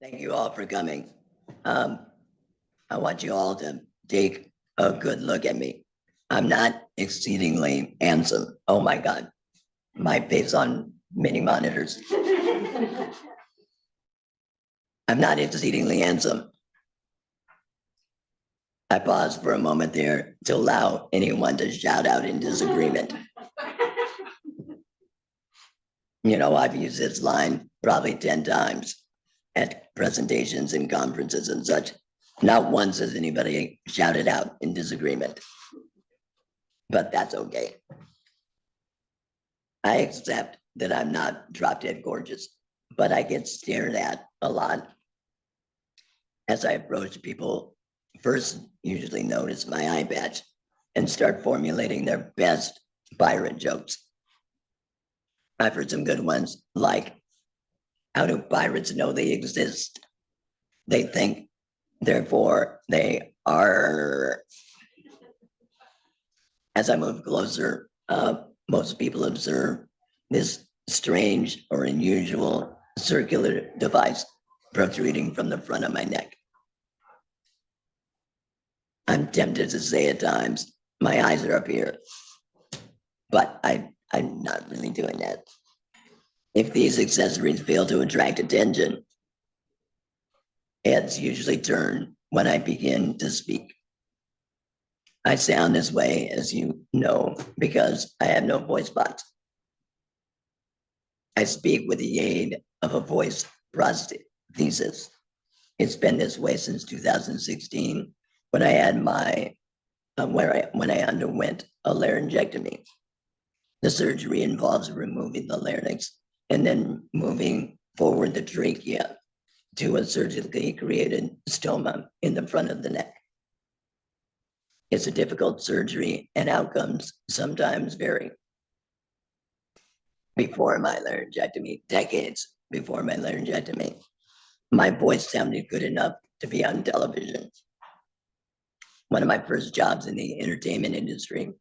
Thank you all for coming. I want you all to take a good look at me. I'm not exceedingly handsome. Oh my God, my face on mini monitors. I'm not exceedingly handsome. I paused for a moment there to allow anyone to shout out in disagreement. You know, I've used this line probably 10 times at presentations and conferences and such. Not once has anybody shouted out in disagreement, but that's okay. I accept that I'm not drop dead gorgeous, but I get stared at a lot as I approach people. First, usually notice my eye patch and start formulating their best pirate jokes. I've heard some good ones like, how do pirates know they exist? They think, therefore they are. As I move closer, most people observe this strange or unusual circular device protruding from the front of my neck. I'm tempted to say at times, my eyes are up here, but I'm not really doing that. If these accessories fail to attract attention, heads usually turn when I begin to speak. I sound this way, as you know, because I have no voice box. I speak with the aid of a voice prosthesis. It's been this way since 2016 when I had my when I underwent a laryngectomy. The surgery involves removing the larynx and then moving forward the trachea to a surgically created stoma in the front of the neck. It's a difficult surgery and outcomes sometimes vary. Before my laryngectomy, decades before my laryngectomy, my voice sounded good enough to be on television. One of my first jobs in the entertainment industry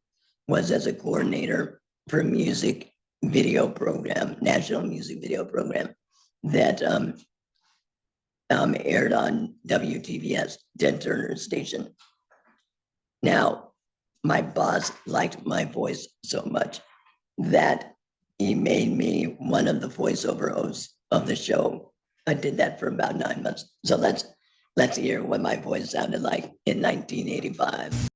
was as a coordinator for a music video program, national music video program that aired on WTVS, Ted Turner station. Now, my boss liked my voice so much that he made me one of the voiceover hosts of the show. I did that for about 9 months. So let's hear what my voice sounded like in 1985.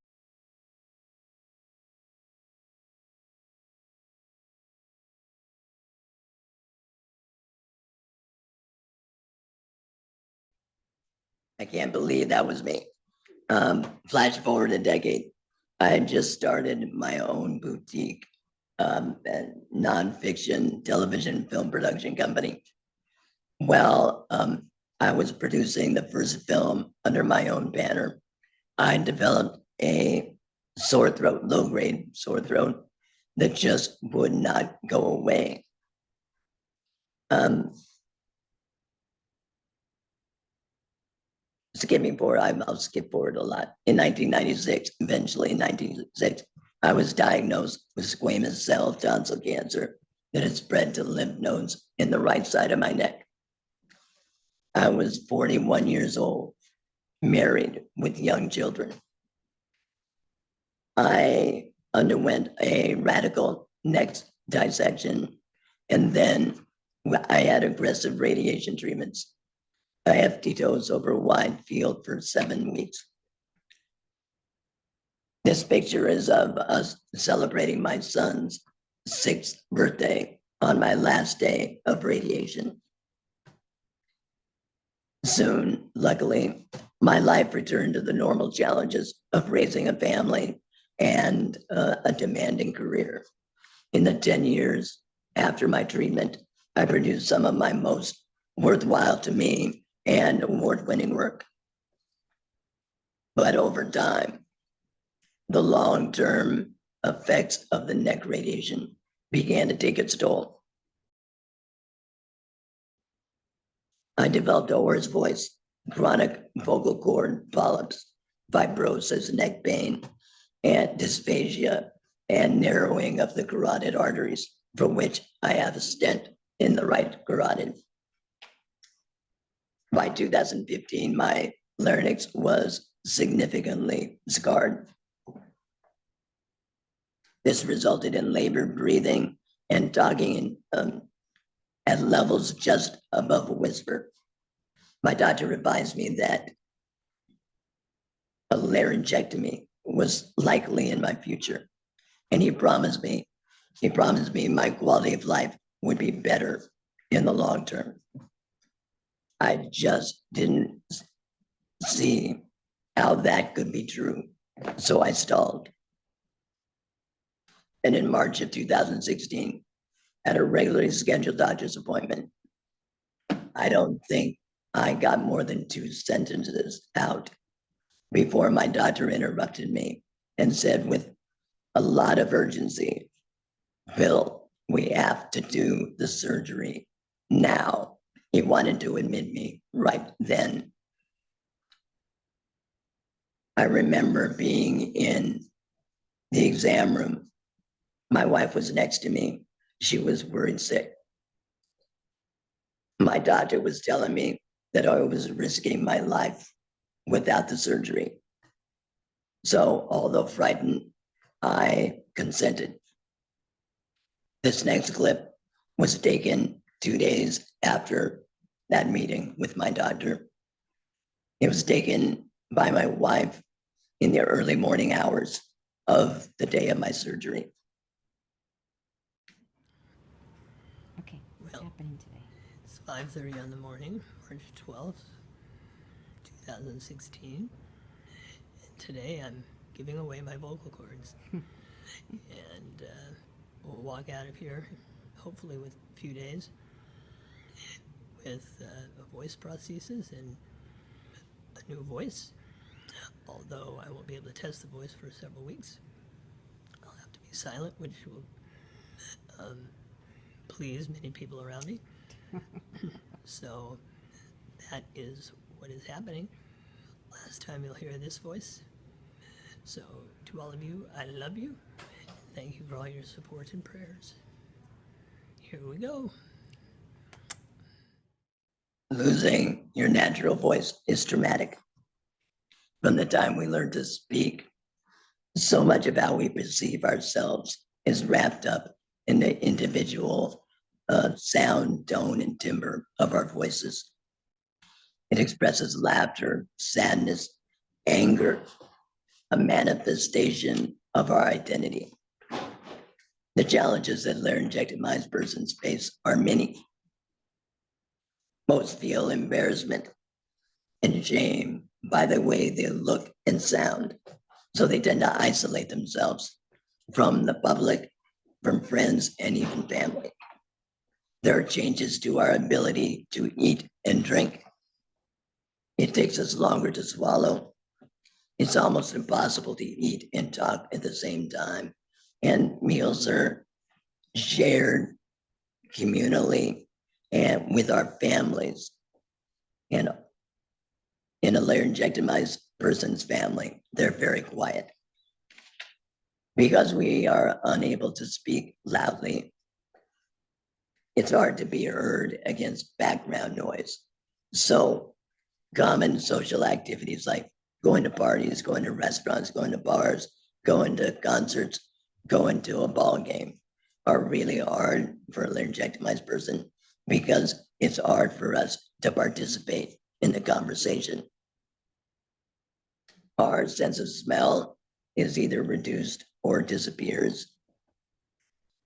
I can't believe that was me. Flash forward a decade. I had just started my own boutique nonfiction television film production company. Well, I was producing the first film under my own banner. I developed a sore throat, low grade sore throat that just would not go away. Skipping forward, I'll skip forward a lot. In 1996, eventually in 1996, I was diagnosed with squamous cell tonsil cancer that had spread to lymph nodes in the right side of my neck. I was 41 years old, married with young children. I underwent a radical neck dissection, and then I had aggressive radiation treatments. I have TTOs over a wide field for 7 weeks. This picture is of us celebrating my son's 6th birthday on my last day of radiation. Soon, luckily, my life returned to the normal challenges of raising a family and a demanding career. In the 10 years after my treatment, I produced some of my most worthwhile to me and award-winning work. But over time, the long-term effects of the neck radiation began to take its toll. I developed a hoarse voice, chronic vocal cord polyps, fibrosis, neck pain, and dysphagia, and narrowing of the carotid arteries, for which I have a stent in the right carotid. By 2015, my larynx was significantly scarred. This resulted in labored breathing and talking at levels just above a whisper. My doctor advised me that a laryngectomy was likely in my future. And he promised me my quality of life would be better in the long term. I just didn't see how that could be true. So I stalled. And in March of 2016, at a regularly scheduled doctor's appointment, I don't think I got more than 2 sentences out before my doctor interrupted me and said with a lot of urgency, "Bill, we have to do the surgery now." He wanted to admit me right then. I remember being in the exam room. My wife was next to me. She was worried sick. My doctor was telling me that I was risking my life without the surgery. So, although frightened, I consented. This next clip was taken 2 days after that meeting with my doctor. It was taken by my wife in the early morning hours of the day of my surgery. Okay, what's happening today? It's 5:30 in the morning, March 12th, 2016. And today I'm giving away my vocal cords. And we'll walk out of here, hopefully with a few days, with a voice prosthesis and a new voice. Although I won't be able to test the voice for several weeks. I'll have to be silent, which will please many people around me. So that is what is happening. Last time you'll hear this voice. So to all of you, I love you. Thank you for all your support and prayers. Here we go. Losing your natural voice is traumatic. From the time we learn to speak, so much of how we perceive ourselves is wrapped up in the individual sound, tone, and timbre of our voices. It expresses laughter, sadness, anger, a manifestation of our identity. The challenges that laryngectomized persons face are many. Most feel embarrassment and shame by the way they look and sound, so they tend to isolate themselves from the public, from friends, and even family. There are changes to our ability to eat and drink. It takes us longer to swallow. It's almost impossible to eat and talk at the same time. And meals are shared communally and with our families. And in a laryngectomized person's family, they're very quiet. Because we are unable to speak loudly, it's hard to be heard against background noise. So common social activities like going to parties, going to restaurants, going to bars, going to concerts, going to a ball game are really hard for a laryngectomized person because it's hard for us to participate in the conversation. Our sense of smell is either reduced or disappears.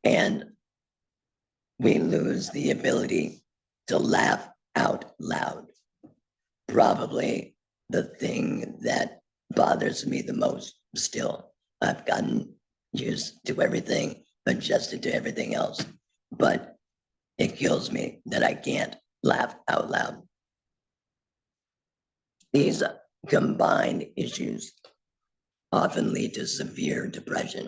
And we lose the ability to laugh out loud. Probably the thing that bothers me the most still. I've gotten used to everything, adjusted to everything else, but it kills me that I can't laugh out loud. These combined issues often lead to severe depression.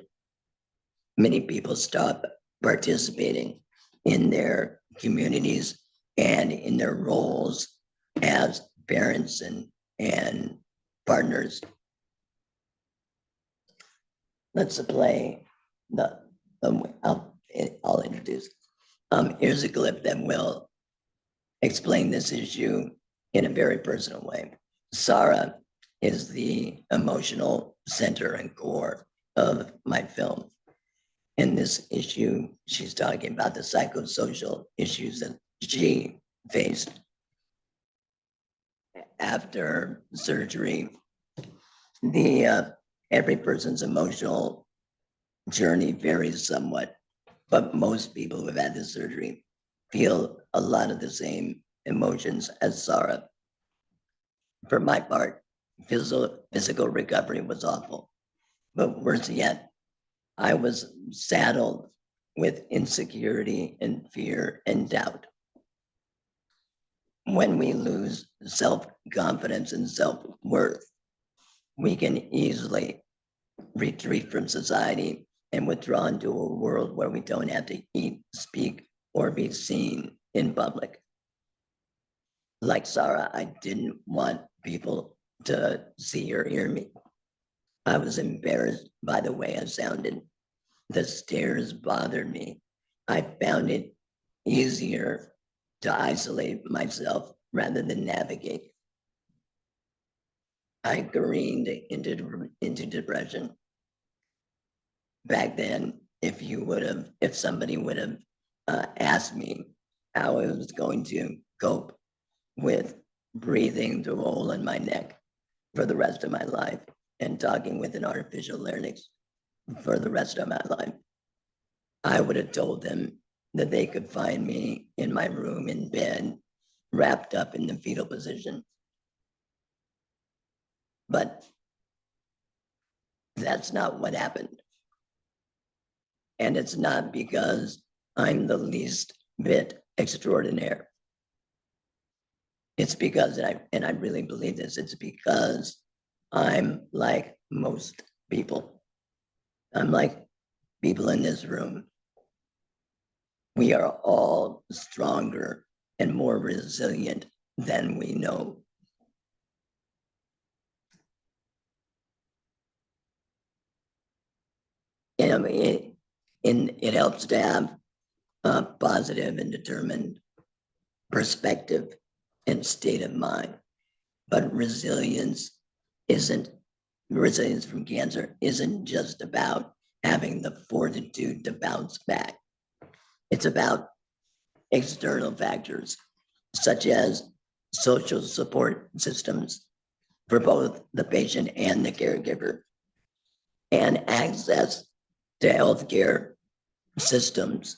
Many people stop participating in their communities and in their roles as parents and partners. Let's play I'll introduce. Here's a clip that will explain this issue in a very personal way. Sarah is the emotional center and core of my film. In this issue, she's talking about the psychosocial issues that she faced after surgery. Every person's emotional journey varies somewhat, but most people who have had this surgery feel a lot of the same emotions as Sarah. For my part, physical recovery was awful, but worse yet, I was saddled with insecurity and fear and doubt. When we lose self-confidence and self-worth, we can easily retreat from society and withdraw into a world where we don't have to eat, speak, or be seen in public. Like Sarah, I didn't want people to see or hear me. I was embarrassed by the way I sounded. The stares bothered me. I found it easier to isolate myself rather than navigate. I careened into depression. Back then, if somebody would have asked me how I was going to cope with breathing through a hole in my neck for the rest of my life and talking with an artificial larynx for the rest of my life, I would have told them that they could find me in my room in bed, wrapped up in the fetal position. But that's not what happened. And it's not because I'm the least bit extraordinary. It's because, and I really believe this, it's because I'm like most people. I'm like people in this room. We are all stronger and more resilient than we know. And it helps to have a positive and determined perspective and state of mind. But resilience from cancer isn't just about having the fortitude to bounce back. It's about external factors such as social support systems for both the patient and the caregiver, and access to healthcare systems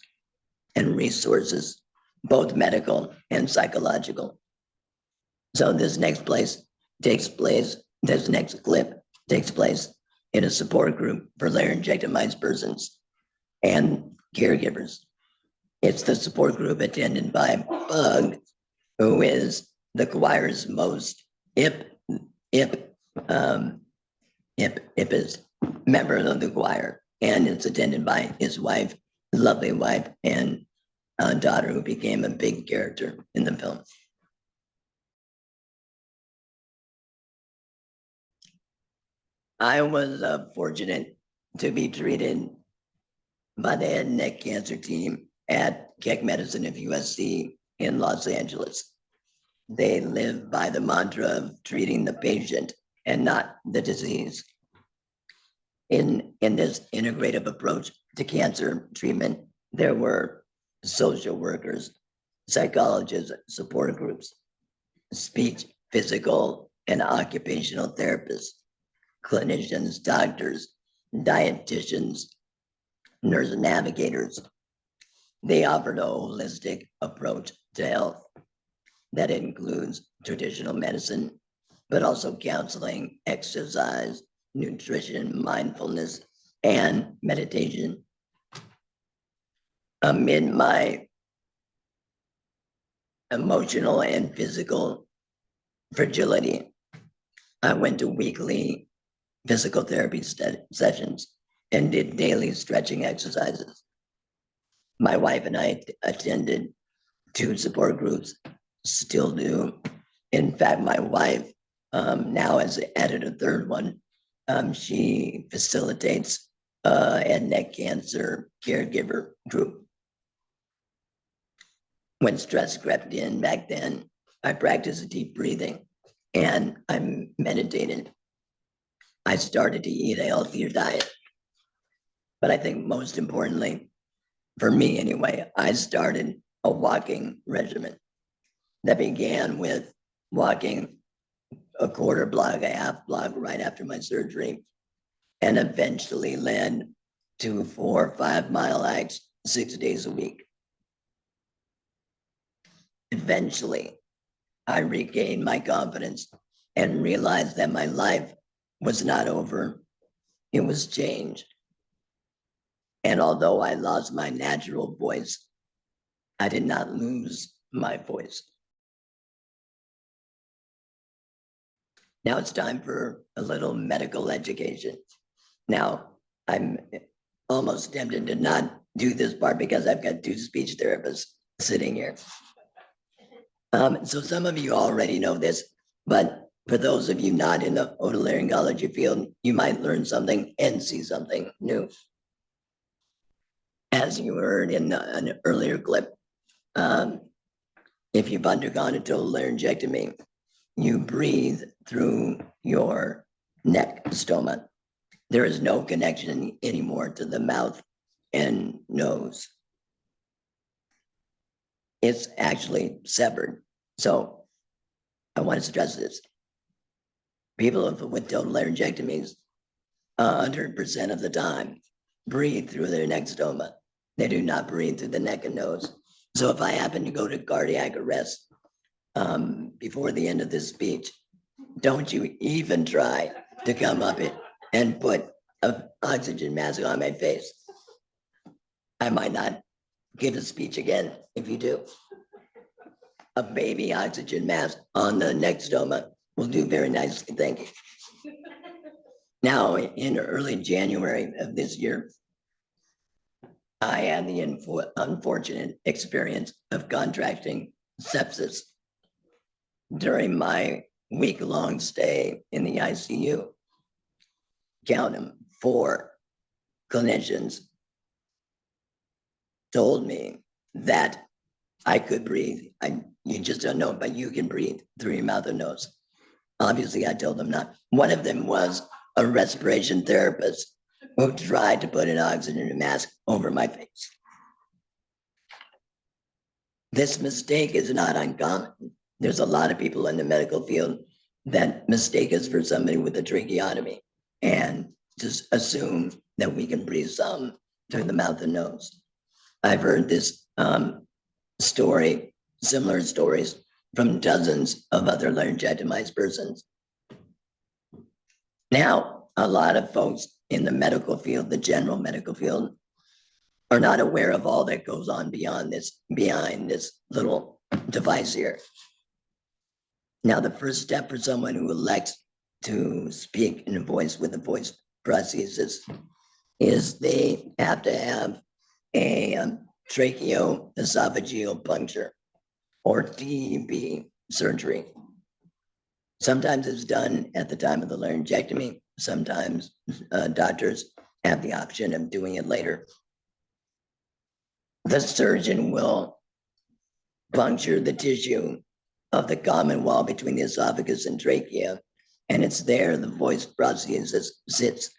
and resources, both medical and psychological. So this next clip takes place in a support group for laryngectomized persons and caregivers. It's the support group attended by Bug, who is the choir's most hippest member of the choir, and it's attended by his wife, lovely wife, and daughter, who became a big character in the film. I was fortunate to be treated by the head and neck cancer team at Keck Medicine of USC in Los Angeles. They live by the mantra of treating the patient and not the disease. In this integrative approach to cancer treatment, there were social workers, psychologists, support groups, speech, physical, and occupational therapists, clinicians, doctors, dietitians, nurse navigators. They offered a holistic approach to health that includes traditional medicine, but also counseling, exercise, nutrition, mindfulness, and meditation. Amid my emotional and physical fragility, I went to weekly physical therapy sessions and did daily stretching exercises. My wife and I attended 2 support groups, still do. In fact, my wife now has added a 3rd one. She facilitates a neck cancer caregiver group. When stress crept in back then, I practiced deep breathing and I meditated. I started to eat a healthier diet. But I think most importantly, for me anyway, I started a walking regimen that began with walking a quarter block, a half block right after my surgery, and eventually led to 4 or 5 mile hikes 6 days a week. Eventually, I regained my confidence and realized that my life was not over, it was changed. And although I lost my natural voice, I did not lose my voice. Now it's time for a little medical education. Now, I'm almost tempted to not do this part because I've got 2 speech therapists sitting here. So some of you already know this, but for those of you not in the otolaryngology field, you might learn something and see something new. As you heard in an earlier clip, if you've undergone a total laryngectomy, you breathe through your neck stoma. There is no connection anymore to the mouth and nose. It's actually severed. So I want to stress this. People with total laryngectomies, 100% of the time, breathe through their neck stoma. They do not breathe through the neck and nose. So if I happen to go to cardiac arrest before the end of this speech, don't you even try to come up and put an oxygen mask on my face. I might not give a speech again if you do. A baby oxygen mask on the neck stoma will do very nicely, thank you. Now, in early January of this year, I had the unfortunate experience of contracting sepsis. During my week-long stay in the ICU, count them, 4 clinicians told me that I could breathe. You just don't know, but you can breathe through your mouth and nose. Obviously, I told them not. One of them was a respiration therapist who tried to put an oxygen mask over my face. This mistake is not uncommon. There's a lot of people in the medical field that mistake us for somebody with a tracheotomy and just assume that we can breathe some through the mouth and nose. I've heard this story, similar stories from dozens of other laryngectomized persons. Now, a lot of folks in the medical field, the general medical field, are not aware of all that goes on behind this little device here. Now, the first step for someone who elects to speak in a voice with a voice prosthesis is they have to have a tracheoesophageal puncture or TEP surgery. Sometimes it's done at the time of the laryngectomy. Sometimes doctors have the option of doing it later. The surgeon will puncture the tissue of the common wall between the esophagus and trachea, and it's there the voice prosthesis sits.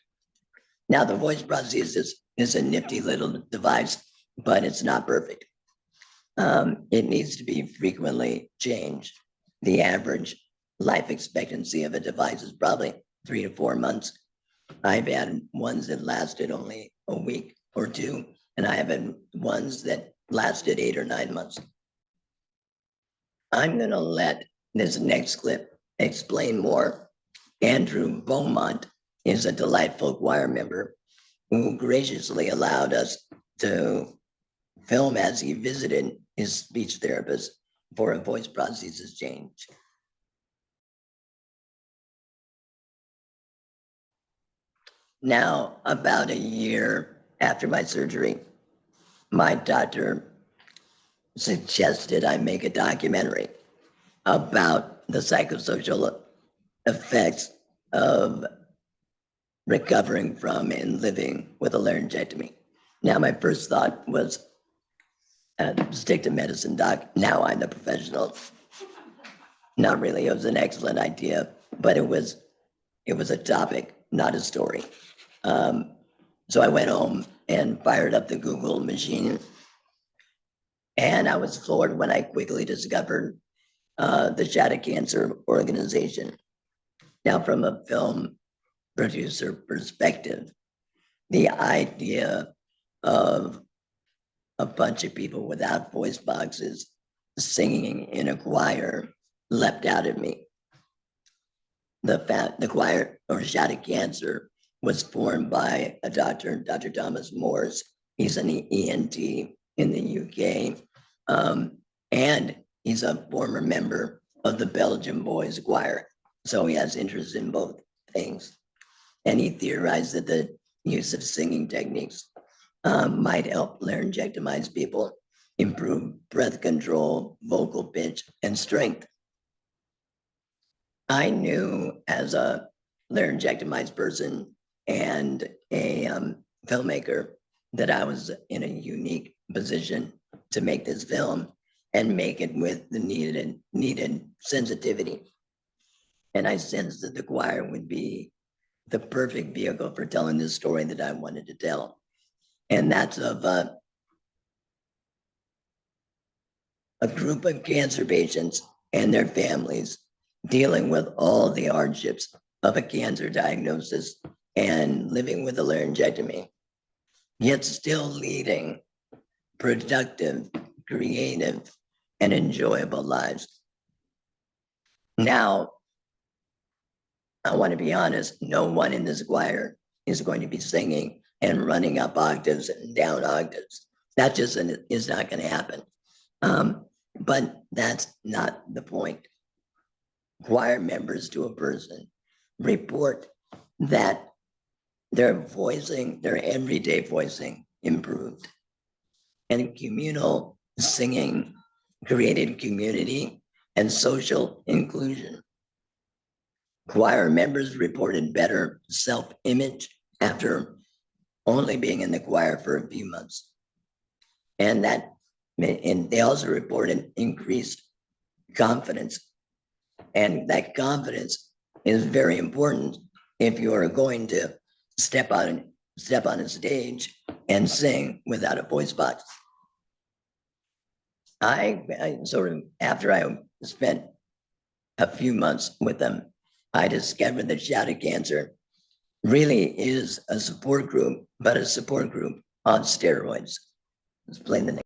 Now, the voice prosthesis is a nifty little device, but it's not perfect. It needs to be frequently changed. The average life expectancy of a device is probably 3 to 4 months. I've had ones that lasted only a week or 2, and I have had ones that lasted 8 or 9 months. I'm going to let this next clip explain more. Andrew Beaumont is a delightful choir member who graciously allowed us to film as he visited his speech therapist for a voice prosthesis change. Now, about a year after my surgery, my doctor suggested I make a documentary about the psychosocial effects of recovering from and living with a laryngectomy. Now, my first thought was stick to medicine, doc. Now I'm the professional. Not really, it was an excellent idea, but it was a topic, not a story. So I went home and fired up the Google machine. And I was floored when I quickly discovered the Sadak Cancer Organization. Now, from a film producer perspective, the idea of a bunch of people without voice boxes singing in a choir leapt out at me. The choir, or Sadak Cancer, was formed by a doctor, Dr. Thomas Morse. He's an ENT in the UK, and he's a former member of the Belgian Boys Choir. So he has interest in both things. And he theorized that the use of singing techniques might help laryngectomized people improve breath control, vocal pitch, and strength. I knew as a laryngectomized person and a filmmaker that I was in a unique position to make this film and make it with the needed sensitivity. And I sensed that the choir would be the perfect vehicle for telling the story that I wanted to tell. And that's of a group of cancer patients and their families dealing with all the hardships of a cancer diagnosis and living with a laryngectomy, yet still leading productive, creative, and enjoyable lives. Now, I want to be honest, no one in this choir is going to be singing and running up octaves and down octaves. That just is not going to happen. But that's not the point. Choir members to a person report that their voicing, their everyday voicing improved. And communal singing created community and social inclusion. Choir members reported better self-image after only being in the choir for a few months. And they also reported increased confidence. And that confidence is very important if you are going to step on a stage and sing without a voice box. I sort of, after I spent a few months with them, I discovered that Sadak Cancer really is a support group, but a support group on steroids. Let's play the next.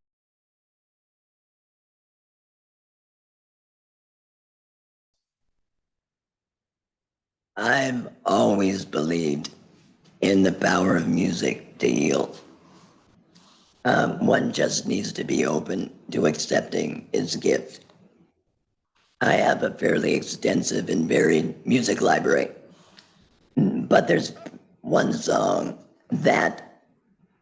I've always believed in the power of music to heal. One just needs to be open to accepting its gift. I have a fairly extensive and varied music library, but there's one song that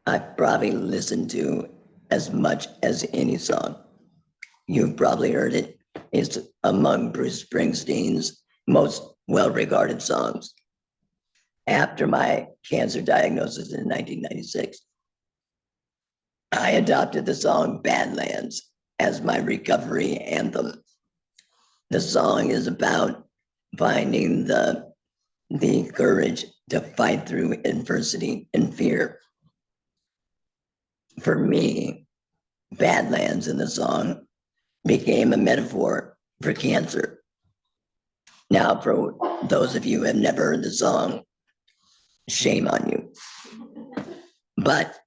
I've probably listened to as much as any song. You've probably heard it. It's among Bruce Springsteen's most well-regarded songs. After my cancer diagnosis in 1996, I adopted the song Badlands as my recovery anthem. The song is about finding the courage to fight through adversity and fear. For me, Badlands in the song became a metaphor for cancer. Now, for those of you who have never heard the song, shame on you. But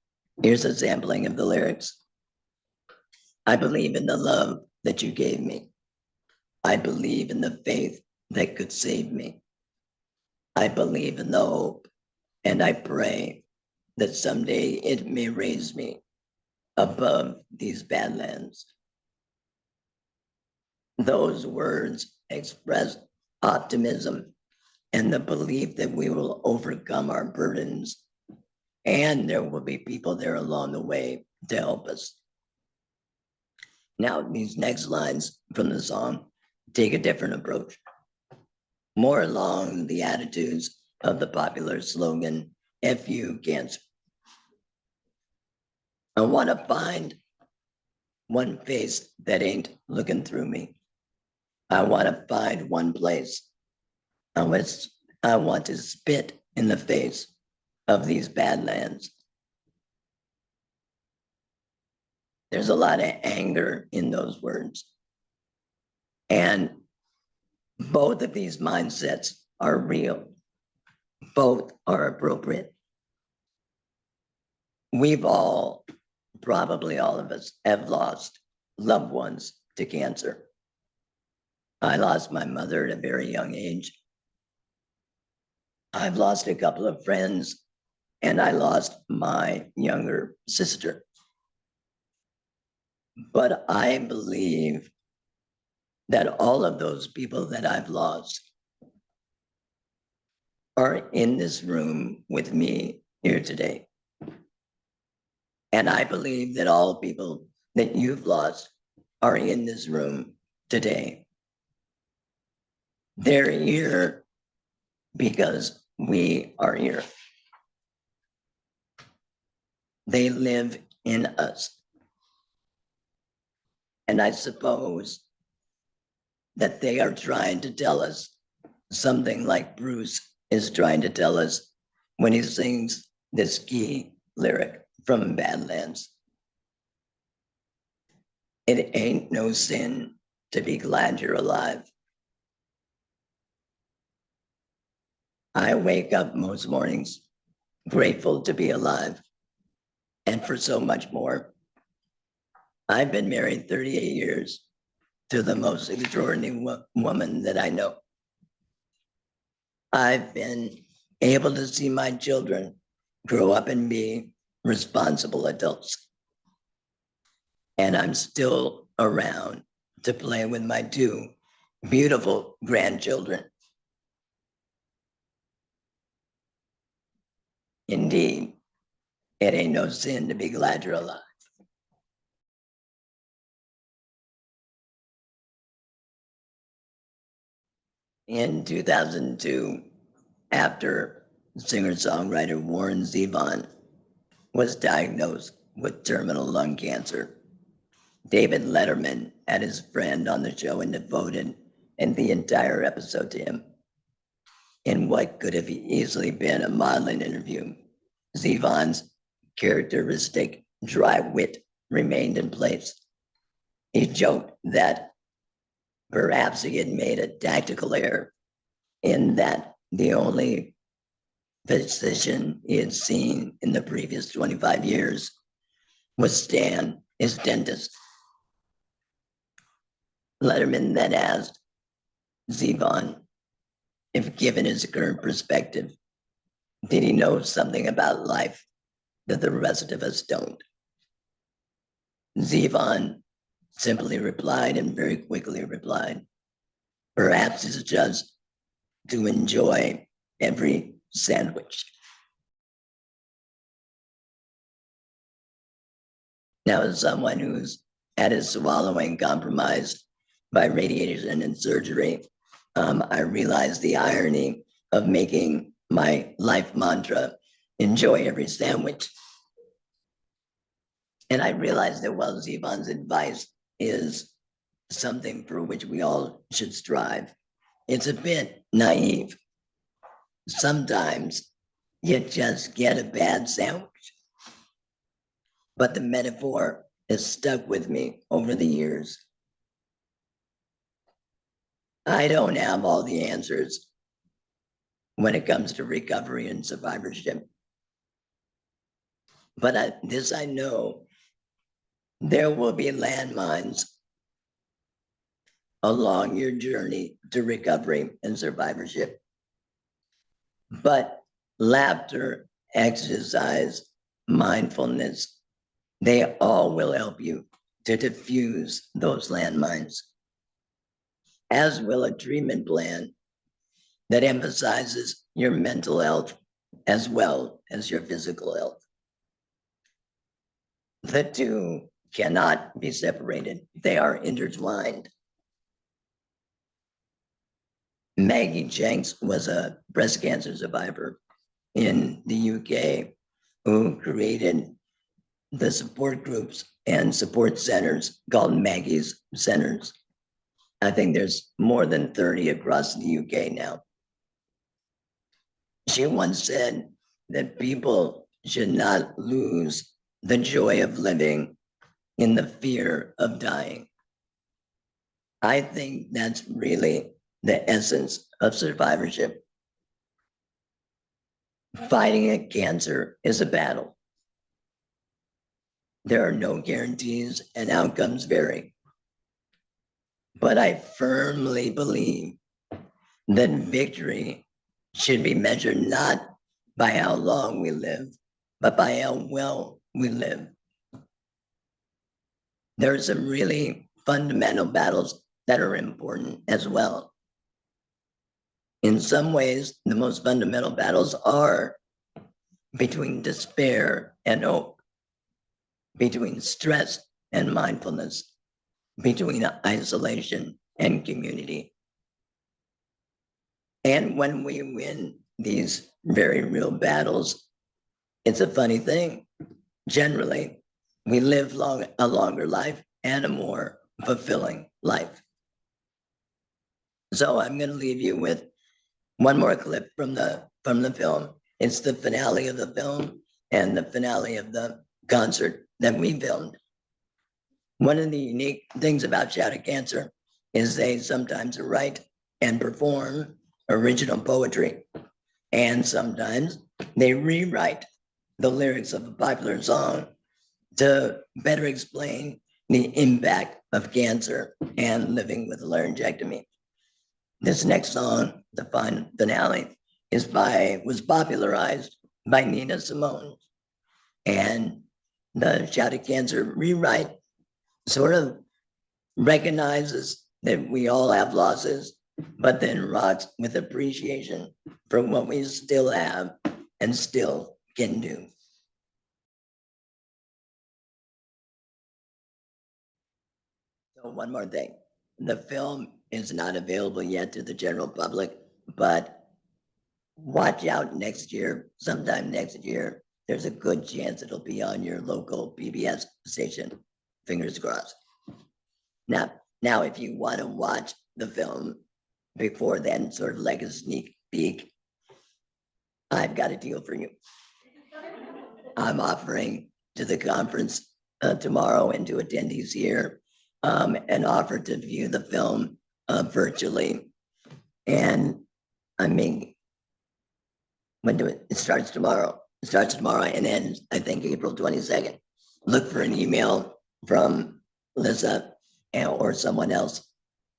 here's a sampling of the lyrics. I believe in the love that you gave me. I believe in the faith that could save me. I believe in the hope, and I pray that someday it may raise me above these badlands. Those words express optimism and the belief that we will overcome our burdens, and there will be people there along the way to help us. Now, these next lines from the song take a different approach, more along the attitudes of the popular slogan, F you cancer. I want to find one face that ain't looking through me. I want to find one place on which I want to spit in the face of these badlands. There's a lot of anger in those words. And both of these mindsets are real. Both are appropriate. We've all, probably all of us, have lost loved ones to cancer. I lost my mother at a very young age. I've lost a couple of friends, and I lost my younger sister. But I believe that all of those people that I've lost are in this room with me here today. And I believe that all people that you've lost are in this room today. They're here because we are here. They live in us. And I suppose that they are trying to tell us something like Bruce is trying to tell us when he sings this key lyric from Badlands. It ain't no sin to be glad you're alive. I wake up most mornings grateful to be alive and for so much more. I've been married 38 years to the most extraordinary woman that I know. I've been able to see my children grow up and be responsible adults. And I'm still around to play with my two beautiful grandchildren. Indeed, it ain't no sin to be glad you're alive. In 2002, after singer-songwriter Warren Zevon was diagnosed with terminal lung cancer, David Letterman had his friend on the show and devoted the entire episode to him. In what could have easily been a modeling interview, Zevon's characteristic dry wit remained in place. He joked that perhaps he had made a tactical error in that the only physician he had seen in the previous 25 years was Stan, his dentist. Letterman then asked Zevon if, given his current perspective, did he know something about life that the rest of us don't? Zevon simply replied, and very quickly replied, perhaps it's just to enjoy every sandwich. Now, as someone who's had his swallowing compromised by radiation and surgery, I realized the irony of making my life mantra, enjoy every sandwich. And I realized that while Zevon's advice is something for which we all should strive, it's a bit naive. Sometimes you just get a bad sandwich. But the metaphor has stuck with me over the years. I don't have all the answers when it comes to recovery and survivorship. But this I know, there will be landmines along your journey to recovery and survivorship. But laughter, exercise, mindfulness, they all will help you to diffuse those landmines, as will a treatment plan that emphasizes your mental health as well as your physical health. The two cannot be separated. They are intertwined. Maggie Jenks was a breast cancer survivor in the UK who created the support groups and support centers called Maggie's Centers. I think there's more than 30 across the UK now. She once said that people should not lose the joy of living in the fear of dying. I think that's really the essence of survivorship. Fighting a cancer is a battle. There are no guarantees and outcomes vary. But I firmly believe that victory should be measured not by how long we live, but by how well we live. There are some really fundamental battles that are important as well. In some ways, the most fundamental battles are between despair and hope, between stress and mindfulness, between isolation and community. And when we win these very real battles, it's a funny thing. Generally, we live a longer life and a more fulfilling life. So I'm going to leave you with one more clip from the film. It's the finale of the film and the finale of the concert that we filmed. One of the unique things about Sadak Cancer is they sometimes write and perform original poetry, and sometimes they rewrite the lyrics of a popular song to better explain the impact of cancer and living with a laryngectomy. This next song, the finale, was popularized by Nina Simone, and the Sadak Cancer rewrite sort of recognizes that we all have losses, but then rocks with appreciation for what we still have and still can do. So one more thing, the film is not available yet to the general public, but watch out next year, sometime next year, there's a good chance it'll be on your local PBS station, fingers crossed. Now, if you want to watch the film before then, sort of like a sneak peek, I've got a deal for you. I'm offering to the conference tomorrow and to attendees here an offer to view the film virtually. And I mean, it starts tomorrow. It starts tomorrow and ends, I think, April 22nd. Look for an email from Lisa or someone else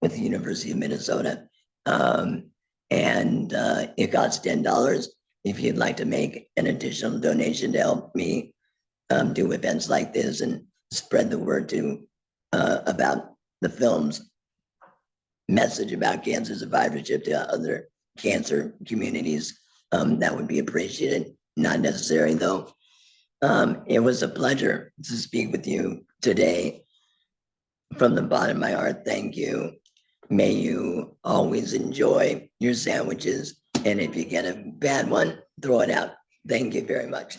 with the University of Minnesota. And it costs $10 if you'd like to make an additional donation to help me do events like this and spread the word about the film's message about cancer survivorship to other cancer communities. That would be appreciated. Not necessary though. It was a pleasure to speak with you today. From the bottom of my heart, thank you. May you always enjoy your sandwiches. And if you get a bad one, throw it out. Thank you very much.